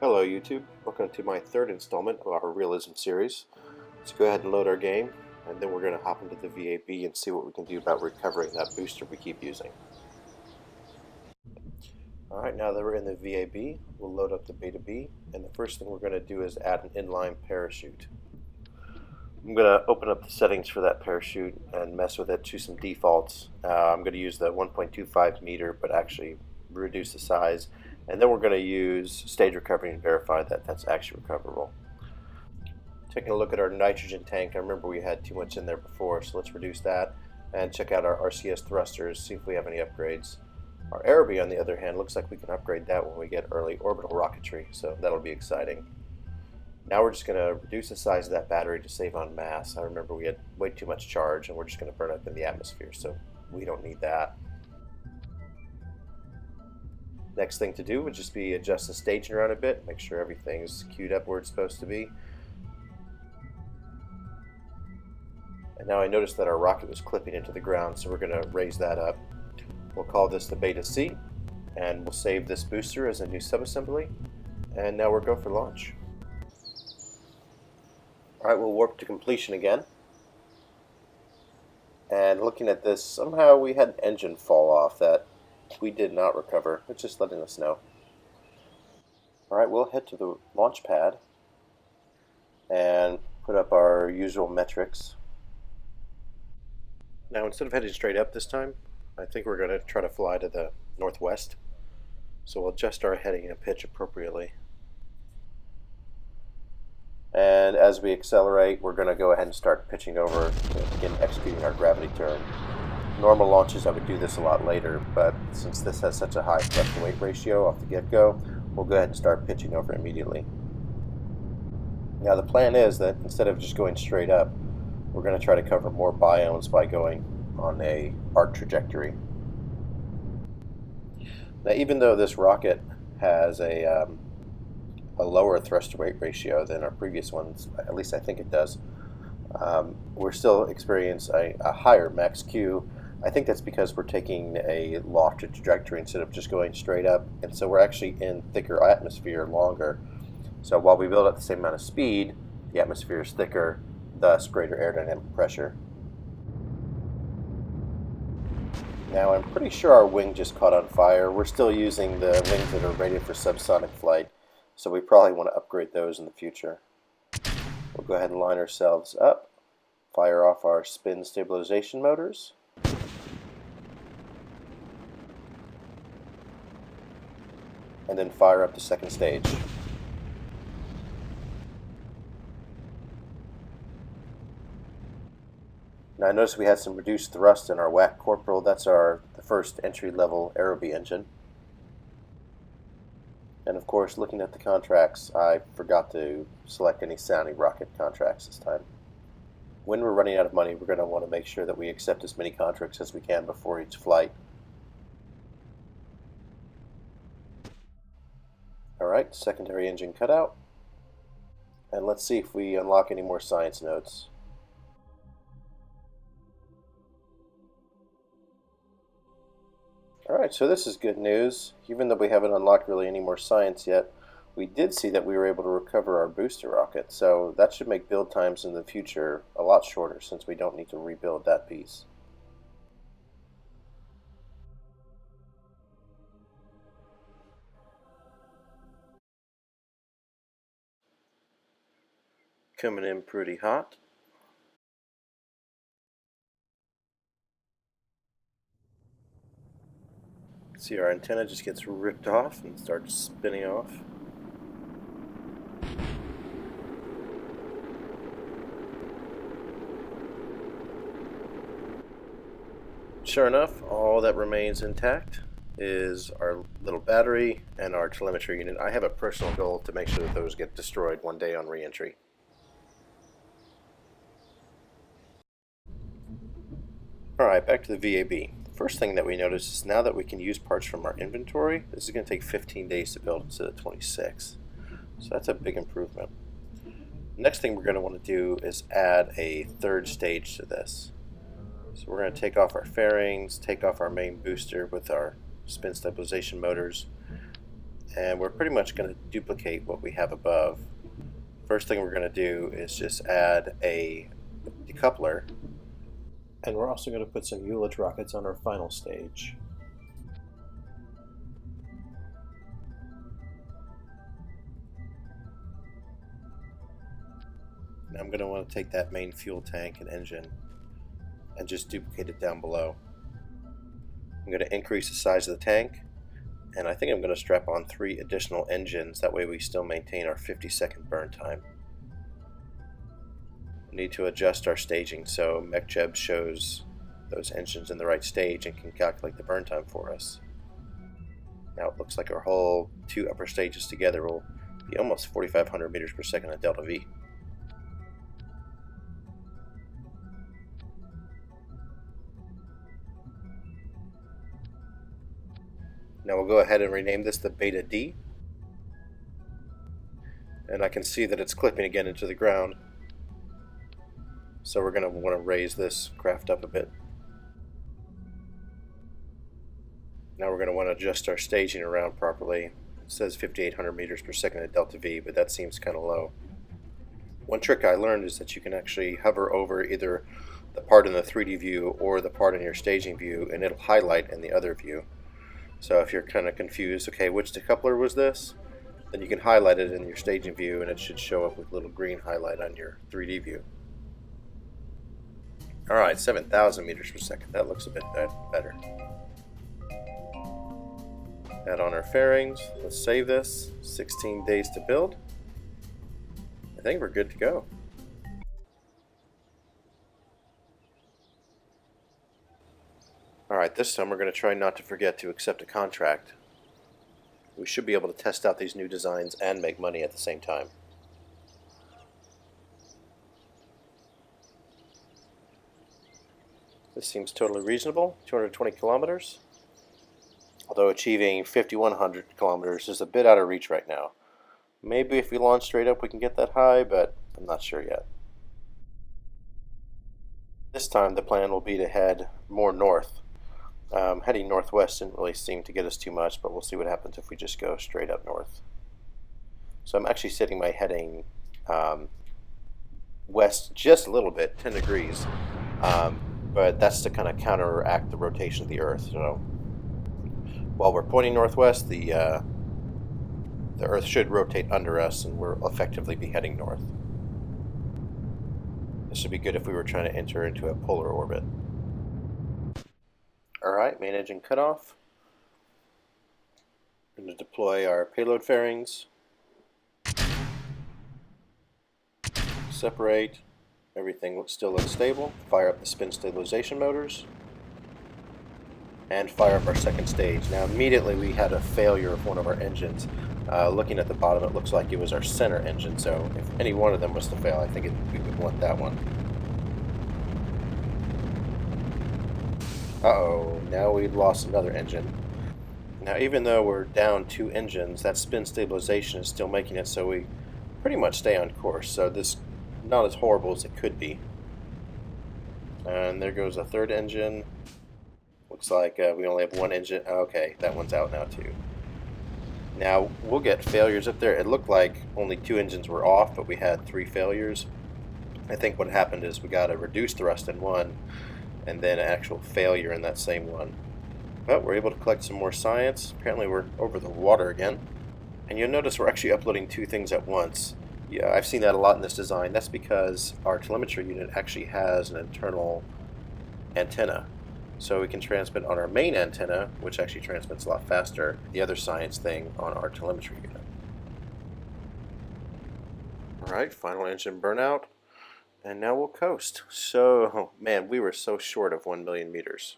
Hello YouTube, welcome to my third installment of our Realism series. Let's go ahead and load our game, and then we're going to hop into the VAB and see what we can do about recovering that booster we keep using. Alright, now that we're in the VAB, we'll load up the Beta B, and the first thing we're going to do is add an inline parachute. I'm going to open up the settings for that parachute and mess with it to some defaults. I'm going to use the 1.25 meter, but actually reduce the size. And then we're going to use stage recovery and verify that that's actually recoverable. Taking a look at our nitrogen tank, I remember we had too much in there before, so let's reduce that and check out our RCS thrusters, see if we have any upgrades. Our Aerobee, on the other hand, looks like we can upgrade that when we get early orbital rocketry, so that'll be exciting. Now we're just going to reduce the size of that battery to save on mass. I remember we had way too much charge and we're just going to burn up in the atmosphere, so we don't need that. Next thing to do would just be adjust the staging around a bit, make sure everything's queued up where it's supposed to be. And now I noticed that our rocket was clipping into the ground, so we're going to raise that up. We'll call this the Beta C, and we'll save this booster as a new subassembly. And now we're go for launch. Alright, we'll warp to completion again. And looking at this, somehow we had an engine fall off that we did not recover. It's just letting us know. Alright, we'll head to the launch pad and put up our usual metrics. Now instead of heading straight up this time, I think we're going to try to fly to the northwest. So we'll adjust our heading and pitch appropriately. And as we accelerate, we're going to go ahead and start pitching over to begin executing our gravity turn. Normal launches I would do this a lot later, but since this has such a high thrust to weight ratio off the get-go, we'll go ahead and start pitching over immediately. Now the plan is that instead of just going straight up, we're going to try to cover more biomes by going on a arc trajectory. Now even though this rocket has a lower thrust to weight ratio than our previous ones, at least I think it does, we're still experiencing a higher max Q. I think that's because we're taking a lofted trajectory instead of just going straight up, and so we're actually in thicker atmosphere longer. So while we build up the same amount of speed, the atmosphere is thicker, thus greater aerodynamic pressure. Now I'm pretty sure our wing just caught on fire. We're still using the wings that are rated for subsonic flight, so we probably want to upgrade those in the future. We'll go ahead and line ourselves up, fire off our spin stabilization motors. And then fire up the second stage. Now I noticed we had some reduced thrust in our WAC Corporal. That's the first entry-level Aerobee engine. And of course, looking at the contracts, I forgot to select any sounding rocket contracts this time. When we're running out of money, we're going to want to make sure that we accept as many contracts as we can before each flight. Alright, secondary engine cutout. And let's see if we unlock any more science nodes. Alright, so this is good news. Even though we haven't unlocked really any more science yet, we did see that we were able to recover our booster rocket, so that should make build times in the future a lot shorter since we don't need to rebuild that piece. Coming in pretty hot. See, our antenna just gets ripped off and starts spinning off. Sure enough, all that remains intact is our little battery and our telemetry unit. I have a personal goal to make sure that those get destroyed one day on re-entry. Alright, back to the VAB. First thing that we notice is now that we can use parts from our inventory, this is going to take 15 days to build instead of 26. So that's a big improvement. Next thing we're going to want to do is add a third stage to this. So we're going to take off our fairings, take off our main booster with our spin stabilization motors, and we're pretty much going to duplicate what we have above. First thing we're going to do is just add a decoupler, and we're also going to put some Ullage rockets on our final stage. Now I'm going to want to take that main fuel tank and engine and just duplicate it down below. I'm going to increase the size of the tank, and I think I'm going to strap on 3 additional engines. That way we still maintain our 50-second burn time. We need to adjust our staging so MechJeb shows those engines in the right stage and can calculate the burn time for us. Now it looks like our whole 2 upper stages together will be almost 4,500 meters per second at delta V. Now we'll go ahead and rename this the Beta D. And I can see that it's clipping again into the ground. So we're going to want to raise this craft up a bit. Now we're going to want to adjust our staging around properly. It says 5,800 meters per second at delta V, but that seems kind of low. One trick I learned is that you can actually hover over either the part in the 3D view or the part in your staging view, and it'll highlight in the other view. So if you're kind of confused, okay, which decoupler was this? Then you can highlight it in your staging view, and it should show up with a little green highlight on your 3D view. Alright, 7,000 meters per second. That looks a bit better. Add on our fairings. Let's save this. 16 days to build. I think we're good to go. Alright, this time we're going to try not to forget to accept a contract. We should be able to test out these new designs and make money at the same time. This seems totally reasonable, 220 kilometers. Although achieving 5,100 kilometers is a bit out of reach right now. Maybe if we launch straight up we can get that high, but I'm not sure yet. This time the plan will be to head more north. Heading northwest didn't really seem to get us too much, but we'll see what happens if we just go straight up north. So I'm actually setting my heading west just a little bit, 10 degrees, but that's to kind of counteract the rotation of the Earth. So while we're pointing northwest, the Earth should rotate under us, and we'll effectively be heading north. This would be good if we were trying to enter into a polar orbit. Alright, main engine cutoff. I'm going to deploy our payload fairings. Separate. Everything still looks stable. Fire up the spin stabilization motors. And fire up our second stage. Now immediately we had a failure of one of our engines. Looking at the bottom, it looks like it was our center engine, so if any one of them was to fail, I think we would want that one. Uh-oh, now we've lost another engine. Now even though we're down 2 engines, that spin stabilization is still making it so we pretty much stay on course, so this is not as horrible as it could be. And there goes a third engine. Looks like we only have 1 engine. Okay, that one's out now too. Now we'll get failures up there. It looked like only 2 engines were off, but we had 3 failures. I think what happened is we got a reduced thrust in one, and then an actual failure in that same one. But we're able to collect some more science. Apparently we're over the water again. And you'll notice we're actually uploading 2 things at once. Yeah, I've seen that a lot in this design. That's because our telemetry unit actually has an internal antenna. So we can transmit on our main antenna, which actually transmits a lot faster, the other science thing on our telemetry unit. Alright, final engine burnout. And now we'll coast. So, man, we were so short of 1 million meters.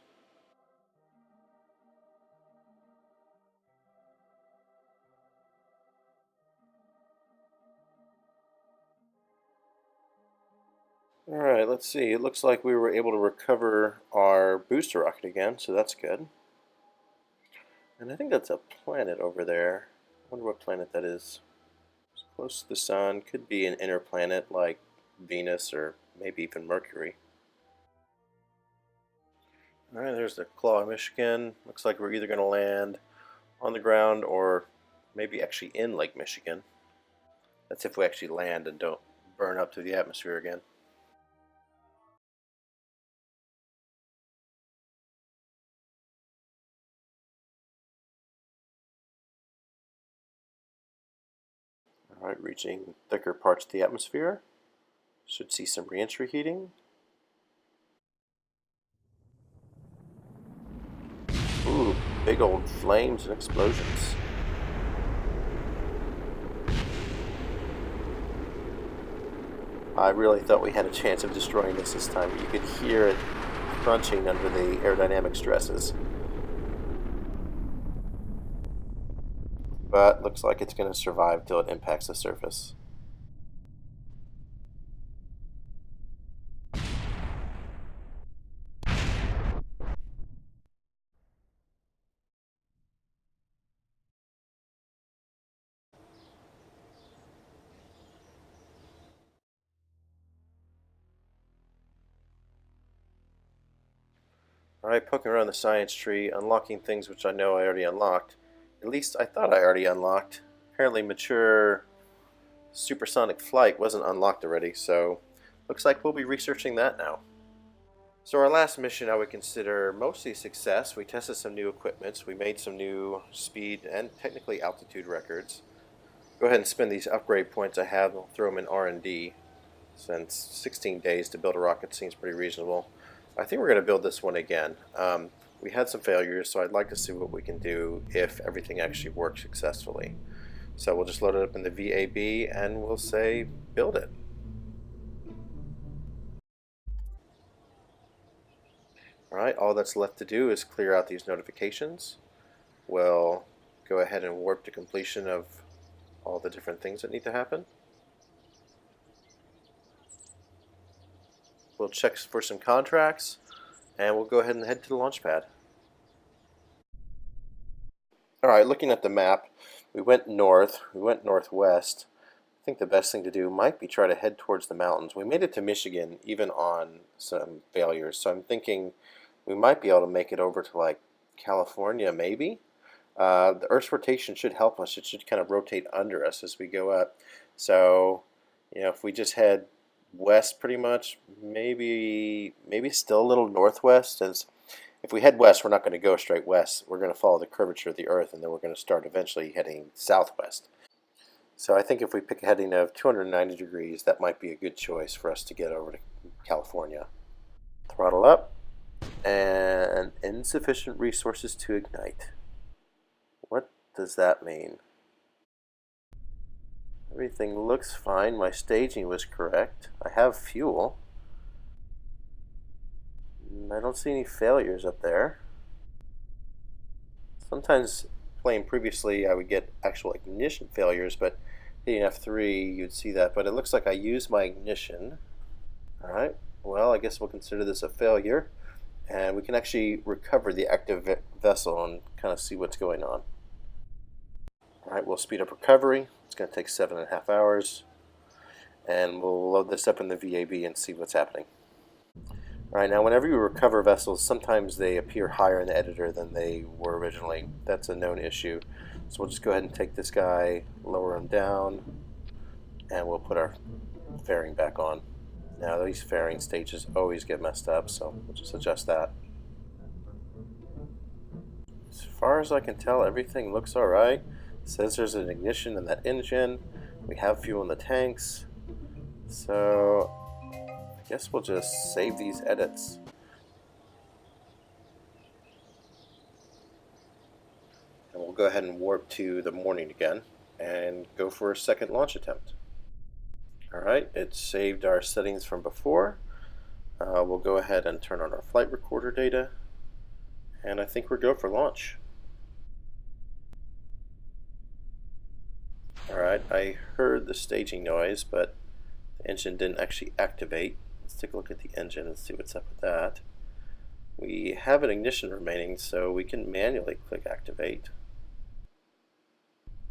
Alright, let's see. It looks like we were able to recover our booster rocket again, so that's good. And I think that's a planet over there. I wonder what planet that is. It's close to the sun. Could be an inner planet like Venus or maybe even Mercury. Alright, there's the Claw, Michigan. Looks like we're either going to land on the ground or maybe actually in Lake Michigan. That's if we actually land and don't burn up to the atmosphere again. Alright, reaching thicker parts of the atmosphere. Should see some re-entry heating. Ooh, big old flames and explosions. I really thought we had a chance of destroying this time. You could hear it crunching under the aerodynamic stresses. But looks like it's going to survive till it impacts the surface. Alright, poking around the science tree, unlocking things which I know I already unlocked. At least I thought I already unlocked. Apparently mature supersonic flight wasn't unlocked already, so looks like we'll be researching that now. So our last mission I would consider mostly a success. We tested some new equipments, we made some new speed and technically altitude records. Go ahead and spend these upgrade points I have, I'll throw them in R&D, since 16 days to build a rocket seems pretty reasonable. I think we're going to build this one again. We had some failures, so I'd like to see what we can do if everything actually works successfully. So we'll just load it up in the VAB and we'll say build it. Alright, all that's left to do is clear out these notifications. We'll go ahead and warp to completion of all the different things that need to happen. We'll check for some contracts, and we'll go ahead and head to the launch pad. Alright, looking at the map, we went north, we went northwest. I think the best thing to do might be try to head towards the mountains. We made it to Michigan, even on some failures, so I'm thinking we might be able to make it over to like California, maybe. The Earth's rotation should help us. It should kind of rotate under us as we go up. So, if we just head west pretty much, maybe still a little northwest, as if we head west we're not going to go straight west, we're going to follow the curvature of the Earth, and then we're going to start eventually heading southwest. So I think if we pick a heading of 290 degrees, that might be a good choice for us to get over to California. Throttle up, and insufficient resources to ignite. What does that mean? Everything looks fine. My staging was correct. I have fuel. I don't see any failures up there. Sometimes playing previously I would get actual ignition failures, but hitting F3 you'd see that. But it looks like I used my ignition. Alright, well I guess we'll consider this a failure. And we can actually recover the active vessel and kind of see what's going on. Alright, we'll speed up recovery. It's going to take 7.5 hours. And we'll load this up in the VAB and see what's happening. Alright, now whenever you recover vessels, sometimes they appear higher in the editor than they were originally. That's a known issue. So we'll just go ahead and take this guy, lower him down, and we'll put our fairing back on. Now these fairing stages always get messed up, so we'll just adjust that. As far as I can tell, everything looks alright. It says there's an ignition in that engine. We have fuel in the tanks. So I guess we'll just save these edits. And we'll go ahead and warp to the morning again and go for a second launch attempt. Alright, it saved our settings from before. We'll go ahead and turn on our flight recorder data, and I think we're go for launch. Alright, I heard the staging noise, but the engine didn't actually activate. Let's take a look at the engine and see what's up with that. We have an ignition remaining, so we can manually click activate.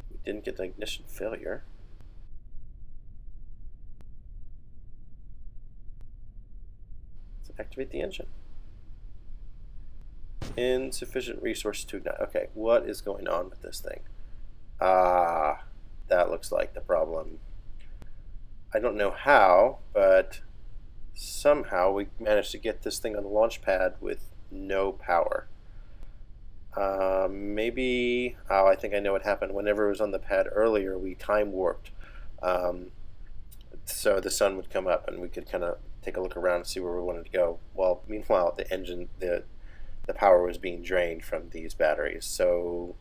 We didn't get an ignition failure. Activate the engine. Insufficient resources to ignite. Okay, what is going on with this thing? Ah, that looks like the problem. I don't know how, but somehow we managed to get this thing on the launch pad with no power. Maybe, oh, I think I know what happened. Whenever it was on the pad earlier, we time warped. Um, so the sun would come up and we could kind of take a look around and see where we wanted to go. Well, meanwhile, the power was being drained from these batteries. So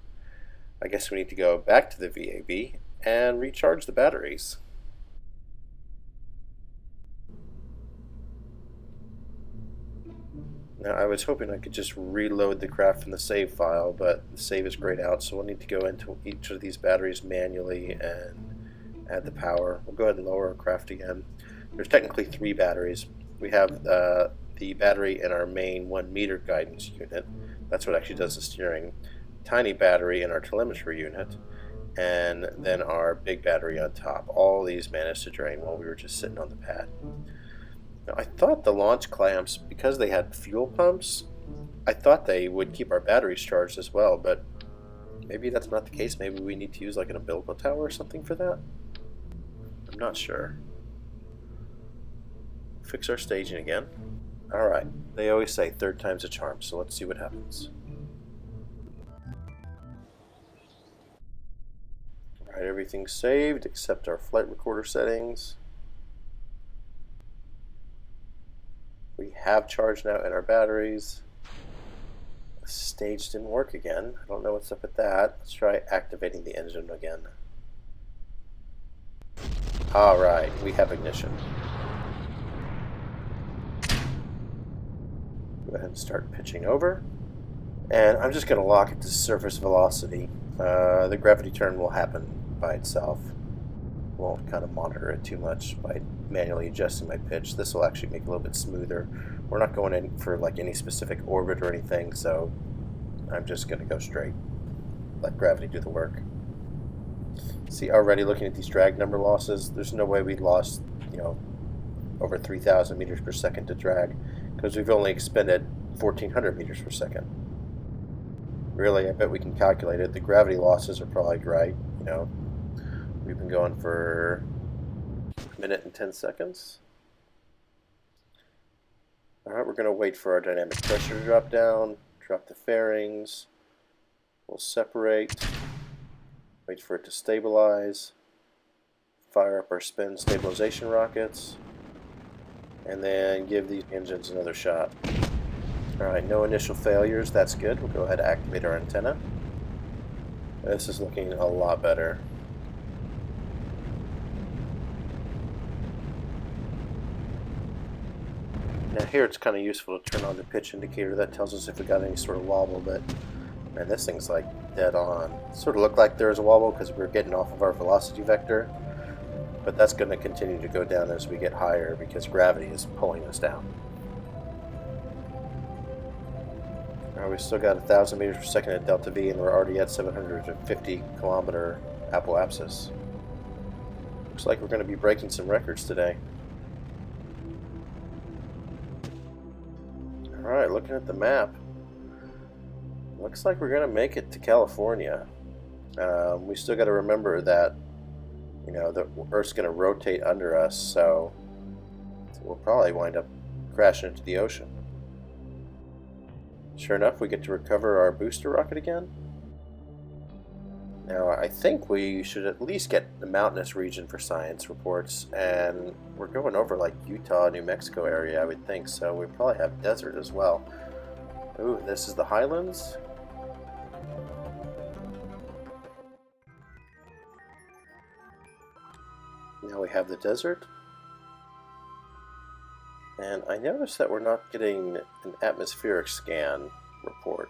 I guess we need to go back to the VAB and recharge the batteries. Now, I was hoping I could just reload the craft from the save file, but the save is grayed out, so we'll need to go into each of these batteries manually and add the power. We'll go ahead and lower our craft again. There's technically 3 batteries. We have the battery in our main 1 meter guidance unit. That's what actually does the steering. Tiny battery in our telemetry unit, and then our big battery on top. All these managed to drain while we were just sitting on the pad. Now, I thought the launch clamps, because they had fuel pumps, I thought they would keep our batteries charged as well, but maybe that's not the case. Maybe we need to use like an umbilical tower or something for that? I'm not sure. Fix our staging again. Alright, they always say 3rd time's a charm, so let's see what happens. Alright, everything's saved except our flight recorder settings. We have charge now in our batteries. The stage didn't work again. I don't know what's up with that. Let's try activating the engine again. Alright, we have ignition. Go ahead and start pitching over. And I'm just going to lock it to surface velocity. The gravity turn will happen by itself. Won't kind of monitor it too much by manually adjusting my pitch. This will actually make it a little bit smoother. We're not going in for like any specific orbit or anything, so I'm just going to go straight. Let gravity do the work. See, already looking at these drag number losses, there's no way we lost, over 3,000 meters per second to drag, because we've only expended 1,400 meters per second. Really, I bet we can calculate it. The gravity losses are probably right, We've been going for a minute and 10 seconds. Alright, we're going to wait for our dynamic pressure to drop down, drop the fairings. We'll separate, wait for it to stabilize, fire up our spin stabilization rockets, and then give these engines another shot. Alright, no initial failures, that's good. We'll go ahead and activate our antenna. This is looking a lot better. Now here it's kind of useful to turn on the pitch indicator. That tells us if we got any sort of wobble, but man, this thing's like dead on. It sort of looked like there was a wobble because we're getting off of our velocity vector, but that's going to continue to go down as we get higher because gravity is pulling us down. Now we still got 1,000 meters per second at delta V, and we're already at 750 kilometer apoapsis. Looks like we're going to be breaking some records today. Alright, looking at the map, looks like we're going to make it to California. We still got to remember that, the Earth's going to rotate under us, so we'll probably wind up crashing into the ocean. Sure enough, we get to recover our booster rocket again. Now, I think we should at least get the mountainous region for science reports, and we're going over like Utah, New Mexico area, I would think, so we probably have desert as well. Ooh, this is the highlands. Now we have the desert. And I noticed that we're not getting an atmospheric scan report.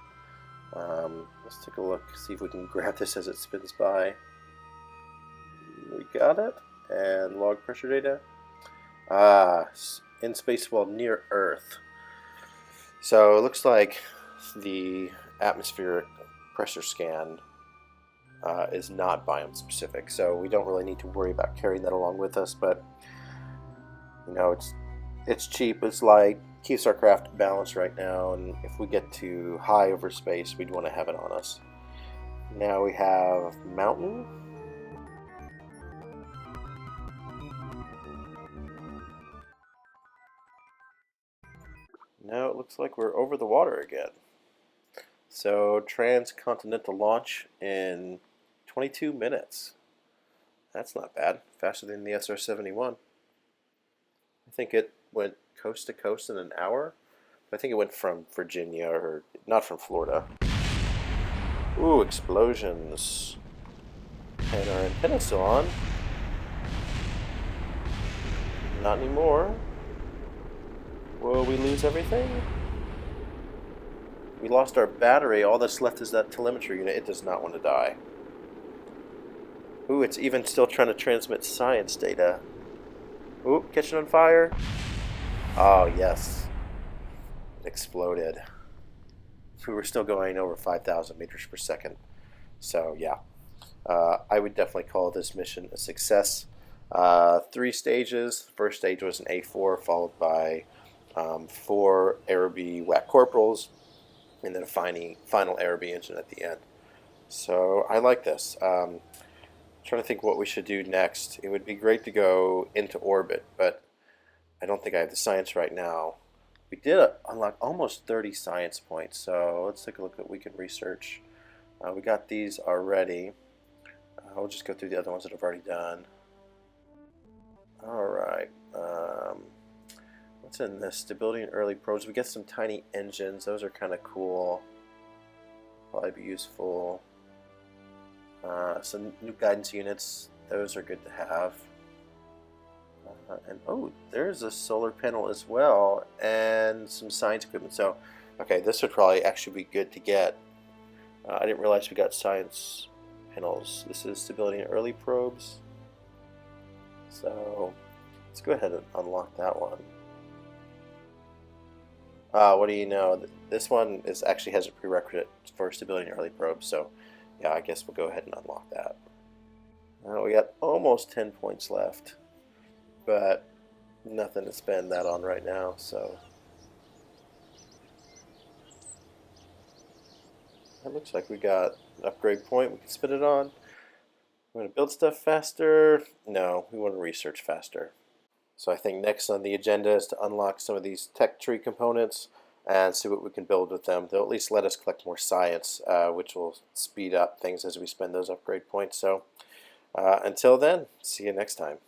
Let's take a look, see if we can grab this as it spins by. We got it. And log pressure data. In space while near Earth. So it looks like the atmospheric pressure scan is not biome specific. So we don't really need to worry about carrying that along with us. But, it's cheap, it's light, keeps our craft balanced right now, and if we get too high over space, we'd want to have it on us. Now we have mountain. Now it looks like we're over the water again. So transcontinental launch in 22 minutes. That's not bad. Faster than the SR-71. I think it went coast to coast in an hour. I think it went from Virginia, or not from Florida. Ooh, explosions. And our antenna's still on. Not anymore. Will we lose everything? We lost our battery. All that's left is that telemetry unit. It does not want to die. Ooh, it's even still trying to transmit science data. Ooh, catching on fire. Oh, yes. It exploded. We were still going over 5,000 meters per second. So, yeah. I would definitely call this mission a success. 3 stages. The first stage was an A4, followed by 4 Araby WAC corporals, and then a final Araby engine at the end. So I like this. Trying to think what we should do next. It would be great to go into orbit, but I don't think I have the science right now. We did unlock almost 30 science points, so let's take a look at what we can research. We got these already. We'll just go through the other ones that I've already done. Alright. What's in this? Stability and early probes. We get some tiny engines. Those are kind of cool. Probably be useful. Some new guidance units. Those are good to have. And oh, there's a solar panel as well, and some science equipment. So, okay, this would probably actually be good to get. I didn't realize we got science panels. This is stability and early probes. So, let's go ahead and unlock that one. What do you know? This one actually has a prerequisite for stability and early probes. So, yeah, I guess we'll go ahead and unlock that. We got almost 10 points left, but nothing to spend that on right now, so it looks like we got an upgrade point we can spend it on. We want to build stuff faster? No, we want to research faster. So I think next on the agenda is to unlock some of these tech tree components and see what we can build with them. They'll at least let us collect more science, which will speed up things as we spend those upgrade points. So until then, see you next time.